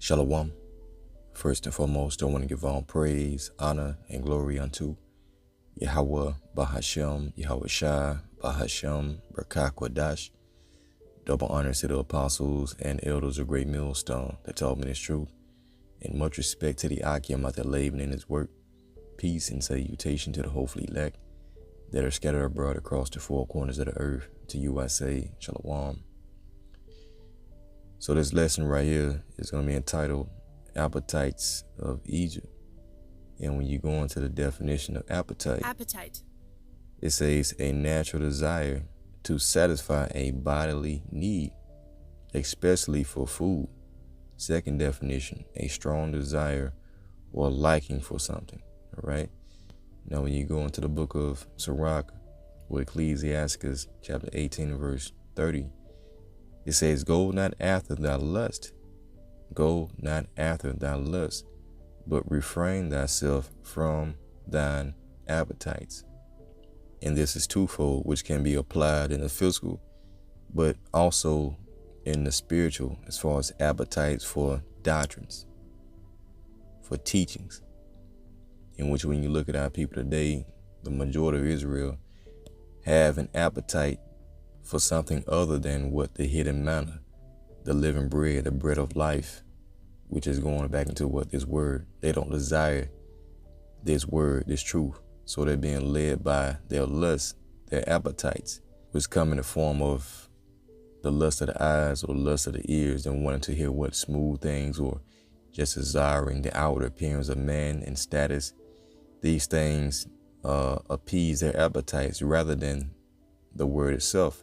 Shalom. First and foremost, I want to give all praise, honor, and glory unto Yahweh, Bahashem, Yahweh Shai, Bahashem, Barakah Quadash. Double honors to the apostles and elders of Great Millstone that taught me this truth. And much respect to the Akim out there laboring in his work. Peace and salutation to the hopefully elect that are scattered abroad across the four corners of the earth. To you I say, Shalom. So this lesson right here is going to be entitled Appetites of Egypt. And when you go into the definition of appetite, it says a natural desire to satisfy a bodily need, especially for food. Second definition, a strong desire or liking for something. All right. Now, when you go into the book of Sirach or Ecclesiastes, chapter 18, verse 30, it says, "Go not after thy lust, go not after thy lust, but refrain thyself from thine appetites." And this is twofold, which can be applied in the physical, but also in the spiritual, as far as appetites for doctrines, for teachings, in which when you look at our people today, the majority of Israel have an appetite for something other than what the hidden manna, the living bread, the bread of life, which is going back into what this word. They don't desire this word, this truth. So they're being led by their lust, their appetites, which come in the form of the lust of the eyes or the lust of the ears and wanting to hear what smooth things or just desiring the outward appearance of man and status. These things appease their appetites rather than the word itself.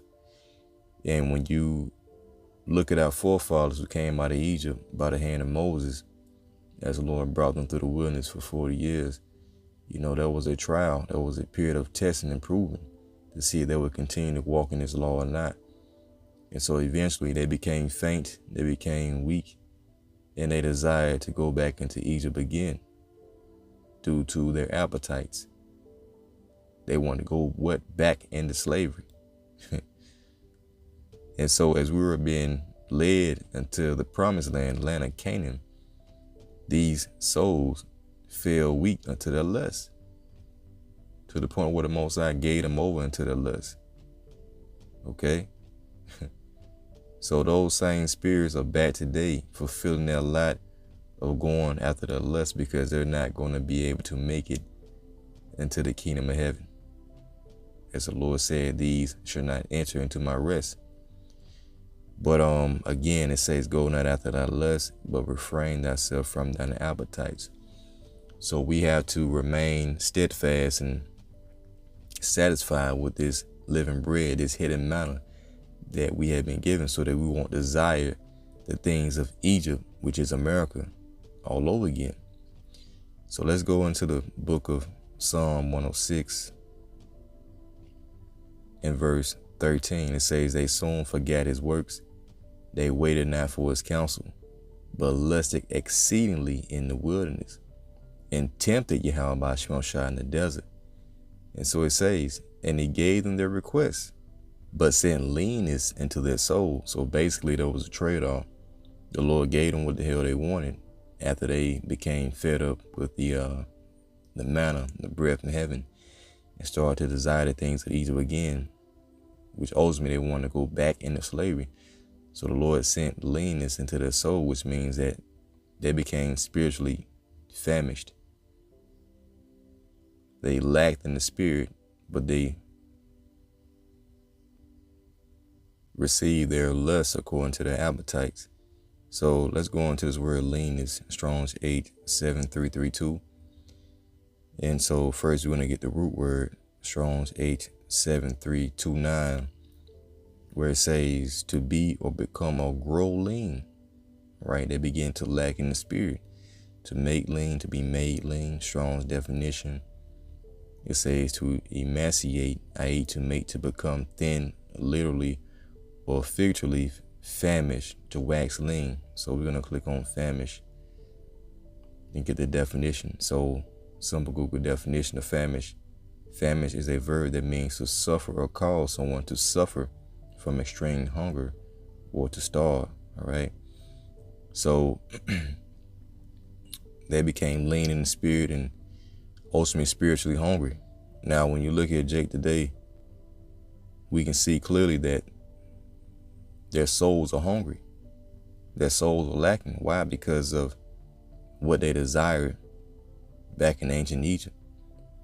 And when you look at our forefathers who came out of Egypt by the hand of Moses, as the Lord brought them through the wilderness for 40 years, you know, there was a trial. There was a period of testing and proving to see if they would continue to walk in His law or not. And so eventually they became faint, they became weak, and they desired to go back into Egypt again due to their appetites. They wanted to go back into slavery. And so as we were being led into the promised land, land of Canaan, these souls fell weak unto their lust, to the point where the Most High gave them over into their lust. Okay? So those same spirits are back today, fulfilling their lot of going after their lust, because they're not going to be able to make it into the kingdom of heaven. As the Lord said, these shall not enter into my rest. But again, it says, go not after thy lust, but refrain thyself from thine appetites. So we have to remain steadfast and satisfied with this living bread, this hidden manna that we have been given, so that we won't desire the things of Egypt, which is America, all over again. So let's go into the book of Psalm 106 in verse 13. It says, they soon forgot his works. They waited not for his counsel, but lusted exceedingly in the wilderness, and tempted Yahweh by Shemshah in the desert. And so it says, and he gave them their requests, but sent leanness into their soul. So basically there was a trade-off. The Lord gave them what the hell they wanted after they became fed up with the manna, the bread from heaven, and started to desire the things of Egypt again, which ultimately they wanted to go back into slavery. So the Lord sent leanness into their soul, which means that they became spiritually famished. They lacked in the spirit, but they received their lust according to their appetites. So let's go into this word leanness, Strong's 87332. And so first we're going to get the root word, Strong's 87329, where it says to be or become or grow lean, right? They begin to lack in the spirit. To make lean, to be made lean, Strong's definition. It says to emaciate, i.e. to make to become thin, literally or figuratively famished, to wax lean. So we're going to click on famished and get the definition. So simple Google definition of famished. Famished is a verb that means to suffer or cause someone to suffer from extreme hunger or to starve. All right. So they became lean in the spirit and ultimately spiritually hungry. Now, when you look at Jake today, we can see clearly that their souls are hungry. Their souls are lacking. Why? Because of what they desired back in ancient Egypt.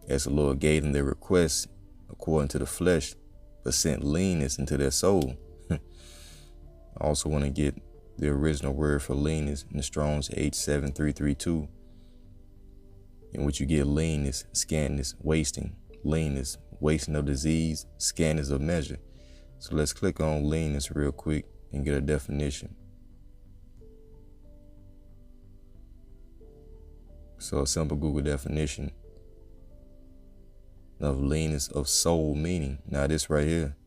As the Lord gave them their requests according to the flesh, but sent leanness into their soul. I also want to get the original word for leanness in the Strong's H7332, in which you get leanness, scantness, wasting, leanness, wasting of disease, scantness of measure. So let's click on leanness real quick and get a definition. So a simple Google definition of leanness of soul meaning. Now this right here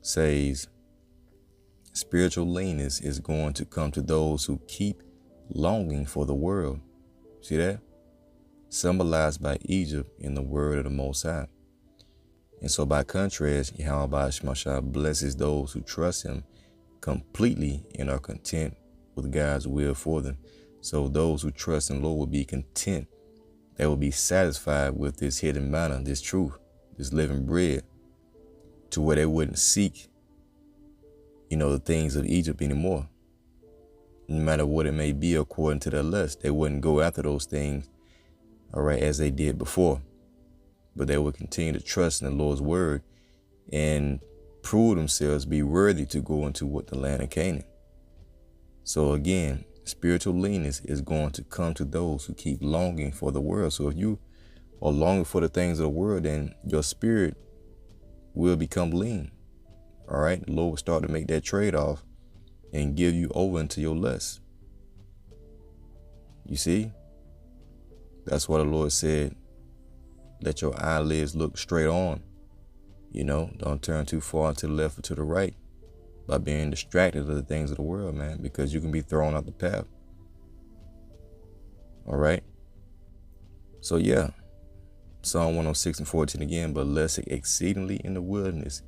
says spiritual leanness is going to come to those who keep longing for the world. See that? Symbolized by Egypt in the word of the Most High. And so by contrast, Yahweh Shemashah blesses those who trust him completely and are content with God's will for them. So those who trust in the Lord will be content. They will be satisfied with this hidden manna, this truth, this living bread, to where they wouldn't seek, the things of Egypt anymore. No matter what it may be according to their lust, they wouldn't go after those things, all right, as they did before. But they would continue to trust in the Lord's word and prove themselves be worthy to go into what the land of Canaan. So again, spiritual leanness is going to come to those who keep longing for the world. So if you are longing for the things of the world, then your spirit will become lean. All right. The Lord will start to make that trade-off and give you over into your lust. You see? That's why the Lord said, let your eyelids look straight on. Don't turn too far to the left or to the right by being distracted of the things of the world, man, because you can be thrown out the path. All right. So yeah, Psalm 106:14 again, but less exceedingly in the wilderness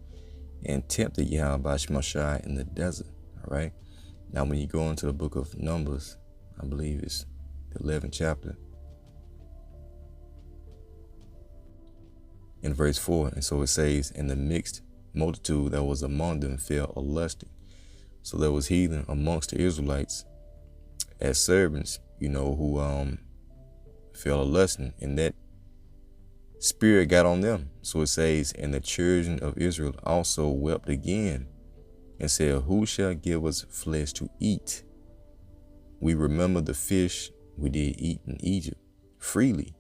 and tempted Yahweh Shemashah in the desert. All right. Now, when you go into the book of Numbers, I believe it's the 11th chapter, in verse 4. And so it says, and the mixed multitude that was among them fell a lusting. So there was heathen amongst the Israelites as servants, who fell a lusting, and that spirit got on them. So it says, and the children of Israel also wept again and said, who shall give us flesh to eat? We remember the fish we did eat in Egypt freely,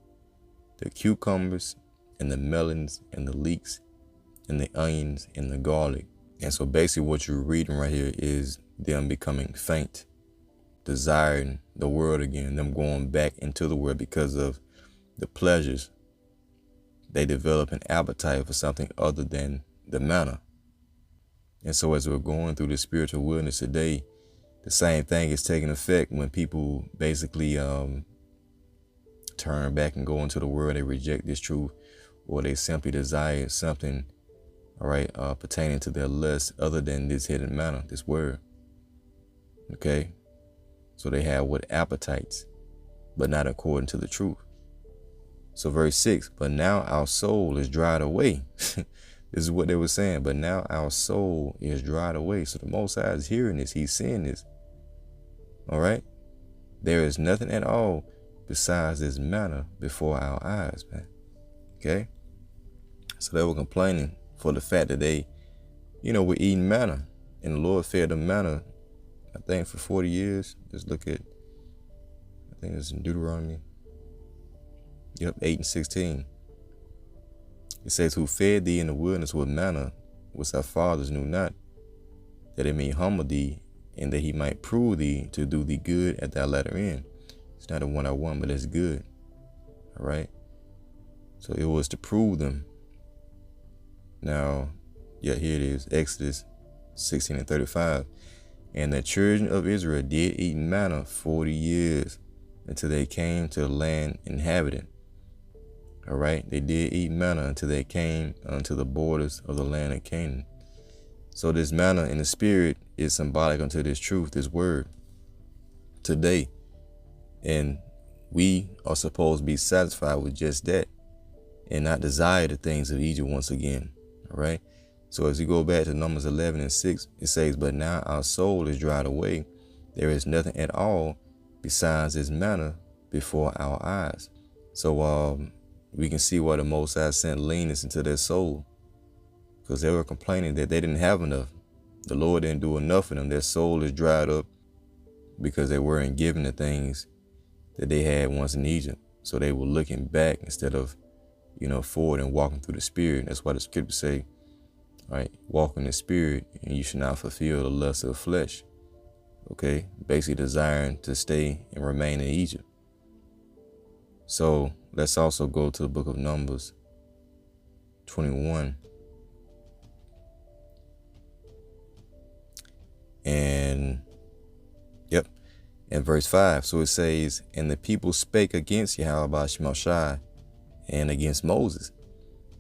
the cucumbers and the melons and the leeks and the onions and the garlic. And so basically what you're reading right here is them becoming faint, desiring the world again, them going back into the world because of the pleasures. They develop an appetite for something other than the manna. And so as we're going through the spiritual wilderness today, the same thing is taking effect when people basically turn back and go into the world. They reject this truth, or they simply desire something, all right, pertaining to their lust other than this hidden manna, this word. Okay. So they have what appetites, but not according to the truth. So verse 6, but now our soul is dried away. This is what they were saying. But now our soul is dried away. So the Most High is hearing this. He's seeing this. All right. There is nothing at all besides this manna before our eyes, man. Okay. So they were complaining for the fact that they, were eating manna, and the Lord fed them manna, I think, for 40 years. Just look at, I think it's in Deuteronomy. Yep, 8:16. It says, who fed thee in the wilderness with manna, which our fathers knew not, that it may humble thee, and that he might prove thee to do thee good at thy latter end. It's not a 101, but it's good. All right. So it was to prove them. Now, yeah, here it is. Exodus 16:35. And the children of Israel did eat manna 40 years until they came to the land inhabited. All right. They did eat manna until they came unto the borders of the land of Canaan. So this manna in the spirit is symbolic unto this truth, this word. today. And we are supposed to be satisfied with just that and not desire the things of Egypt once again. All right. So as you go back to Numbers 11:6, it says, but now our soul is dried away. There is nothing at all besides this manna before our eyes. So we can see why the Most High sent leanness into their soul, because they were complaining that they didn't have enough. The Lord didn't do enough for them. Their soul is dried up because they weren't given the things that they had once in Egypt. So they were looking back instead of, forward and walking through the Spirit. That's why the scriptures say, all right, walk in the Spirit and you should not fulfill the lust of the flesh. Okay, basically desiring to stay and remain in Egypt. So let's also go to the book of Numbers 21. And in verse 5, so it says, and the people spake against Yahweh Shemashai and against Moses.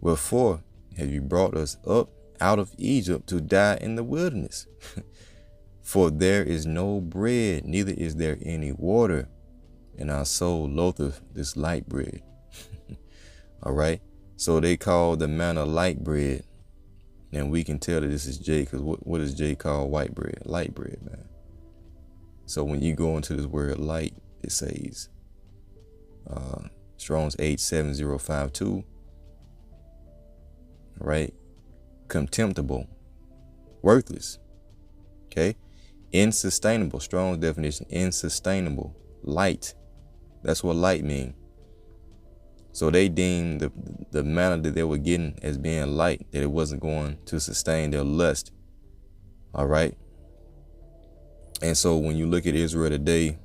Wherefore have you brought us up out of Egypt to die in the wilderness? For there is no bread, neither is there any water, and our soul loatheth this light bread. All right. So they call the manna light bread. And we can tell that this is J, because what does J call white bread? Light bread, man. So when you go into this word light, it says Strong's H7052. Right? Contemptible, worthless. Okay? Insustainable. Strong's definition, insustainable. Light. That's what light means. So they deemed the manna that they were getting as being light, that it wasn't going to sustain their lust. All right. And so when you look at Israel today,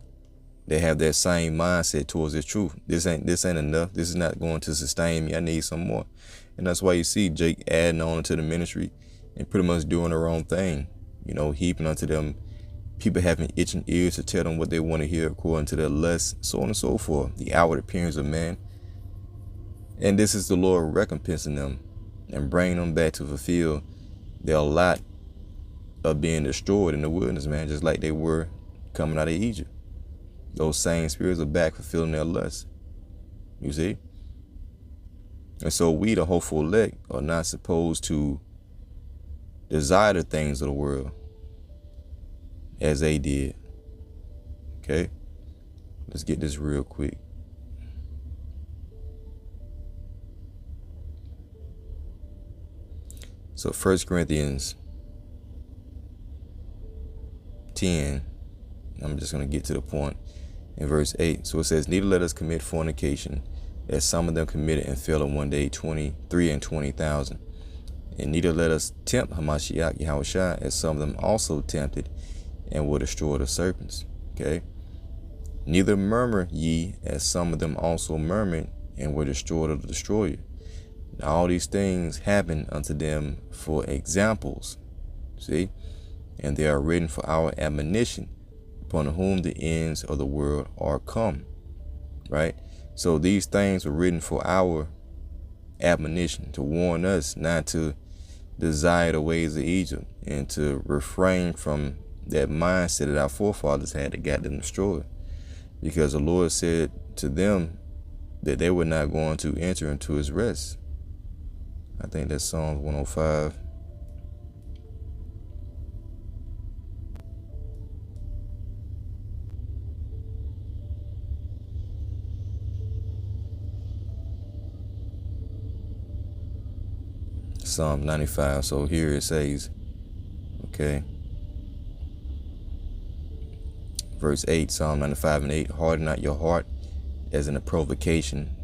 they have that same mindset towards the truth. This ain't enough. This is not going to sustain me. I need some more. And that's why you see Jake adding on to the ministry and pretty much doing their own thing, heaping unto them people having itching ears to tell them what they want to hear according to their lust, so on and so forth, the outward appearance of man. And this is the Lord recompensing them and bringing them back to fulfill their lot of being destroyed in the wilderness, man, just like they were coming out of Egypt. Those same spirits are back fulfilling their lust. You see? And so we, the hopeful elect, are not supposed to desire the things of the world as they did. Okay? Let's get this real quick. So 1 Corinthians 10, I'm just going to get to the point in verse 8. So it says, neither let us commit fornication, as some of them committed and fell in one day 23 and 20,000. And neither let us tempt Hamashiach Yahushua, as some of them also tempted and were destroyed of serpents. Okay. Neither murmur ye, as some of them also murmured and were destroyed of the destroyer. Now, all these things happen unto them for examples. See? And they are written for our admonition, upon whom the ends of the world are come. Right? So these things were written for our admonition, to warn us not to desire the ways of Egypt and to refrain from that mindset that our forefathers had that got them destroyed. Because the Lord said to them that they were not going to enter into his rest. I think that's Psalms 105. Psalm 95. So here it says, okay, verse 8, Psalm 95 and 8, harden not your heart as in a provocation,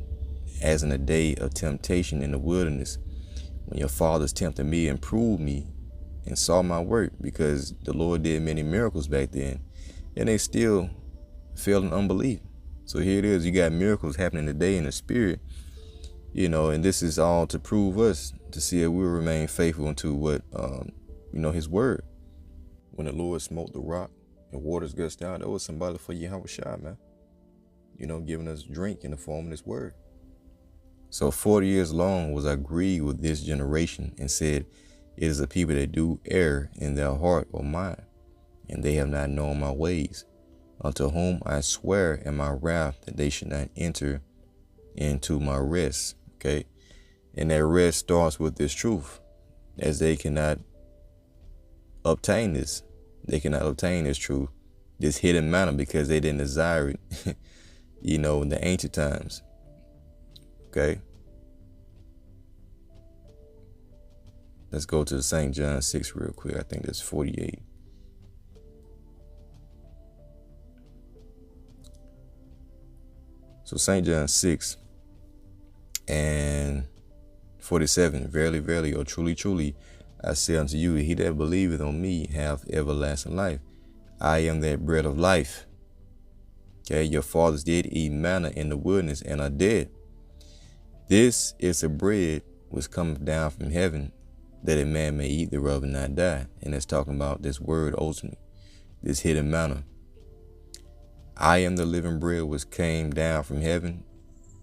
as in a day of temptation in the wilderness, when your fathers tempted me and proved me and saw my work, because the Lord did many miracles back then, and they still failed in unbelief. So here it is, you got miracles happening today in the spirit, and this is all to prove us, to see if we'll remain faithful unto what, his word. When the Lord smote the rock and waters gushed out, that was symbolic for Yahushua, man. Giving us drink in the form of his word. So 40 years long was I grieved with this generation, and said, it is a people that do err in their heart or mind, and they have not known my ways. unto whom I swear in my wrath that they should not enter into my rest. Okay. And that rest starts with this truth, as they cannot obtain this. They cannot obtain this truth, this hidden manna, because they didn't desire it, in the ancient times. Okay. Let's go to St. John 6 real quick. I think that's 48. So St. John 6 and 47, verily, verily, or truly, truly, I say unto you, he that believeth on me hath everlasting life. I am that bread of life. Okay, your fathers did eat manna in the wilderness and are dead. This is the bread which cometh down from heaven, that a man may eat thereof and not die. And it's talking about this word ultimately, this hidden manna. I am the living bread which came down from heaven.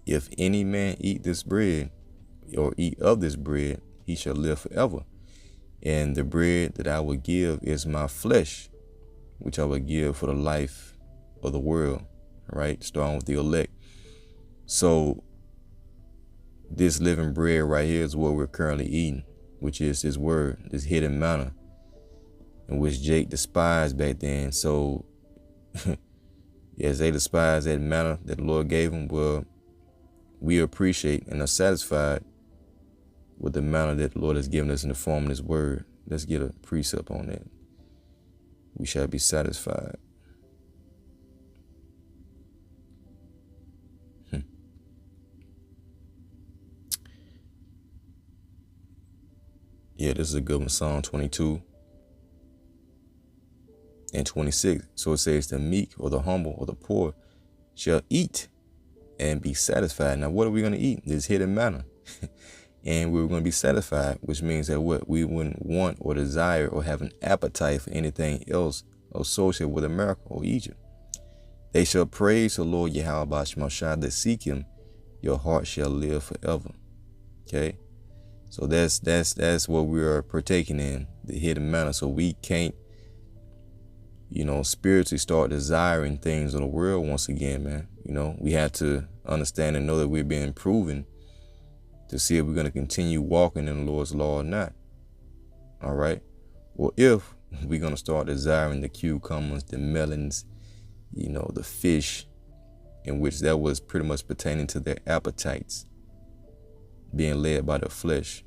If any man eat this bread, or eat of this bread, he shall live forever. And the bread that I will give is my flesh, which I will give for the life of the world. Right? Starting with the elect. So this living bread right here is what we're currently eating, which is this word, this hidden manna, in which Jake despised back then. So as they despised that manna that the Lord gave them, well, we appreciate and are satisfied with the manna that the Lord has given us in the form of His word. Let's get a precept on that. We shall be satisfied. Yeah, this is a good one. Psalm 22 and 26. So it says, the meek or the humble or the poor shall eat and be satisfied. Now, what are we going to eat? This hidden manna. And we're going to be satisfied, which means that what we wouldn't want or desire or have an appetite for anything else associated with America or Egypt. They shall praise the Lord Yahweh Bashmashah, that seek Him. Your heart shall live forever. Okay. So that's what we are partaking in, the hidden manna. So we can't, spiritually start desiring things of the world once again, man. We have to understand and know that we're being proven to see if we're going to continue walking in the Lord's law or not. All right. Well, if we're going to start desiring the cucumbers, the melons, the fish, in which that was pretty much pertaining to their appetites, being led by the flesh.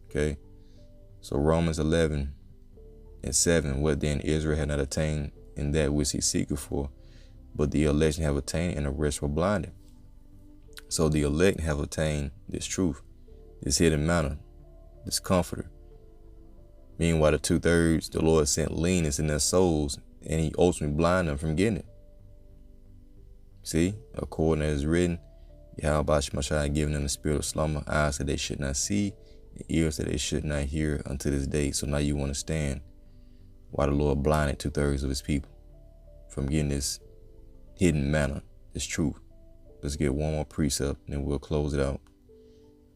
Okay. So Romans 11 and 7, what then Israel had not attained in that which he seeketh for, but the election have attained, and the rest were blinded. So the elect have attained this truth, this hidden manna, this comforter. Meanwhile, the 2/3, the Lord sent leanness in their souls, and He ultimately blinded them from getting it. See, according as is written, Yahweh Bashmashah given them the spirit of slumber, eyes that they should not see, and ears that they should not hear unto this day. So now you understand why the Lord blinded 2/3 of His people from getting this hidden manna, this truth. Let's get one more precept, and then we'll close it out.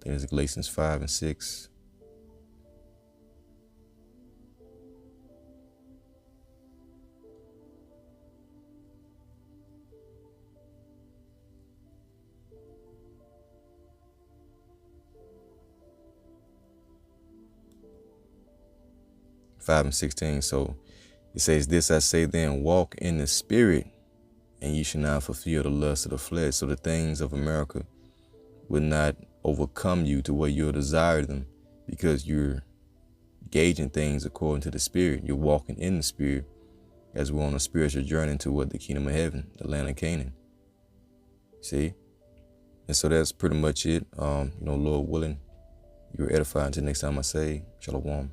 I think it's Galatians 5 and 6. And 16. So it says, this I say then, walk in the spirit, and you shall not fulfill the lust of the flesh. So the things of America will not overcome you to where you'll desire them, because you're gauging things according to the spirit. You're walking in the spirit, as we're on a spiritual journey to what the kingdom of heaven, the land of Canaan. See? And so that's pretty much it. Lord willing, you're edified until next time I say, Shalom.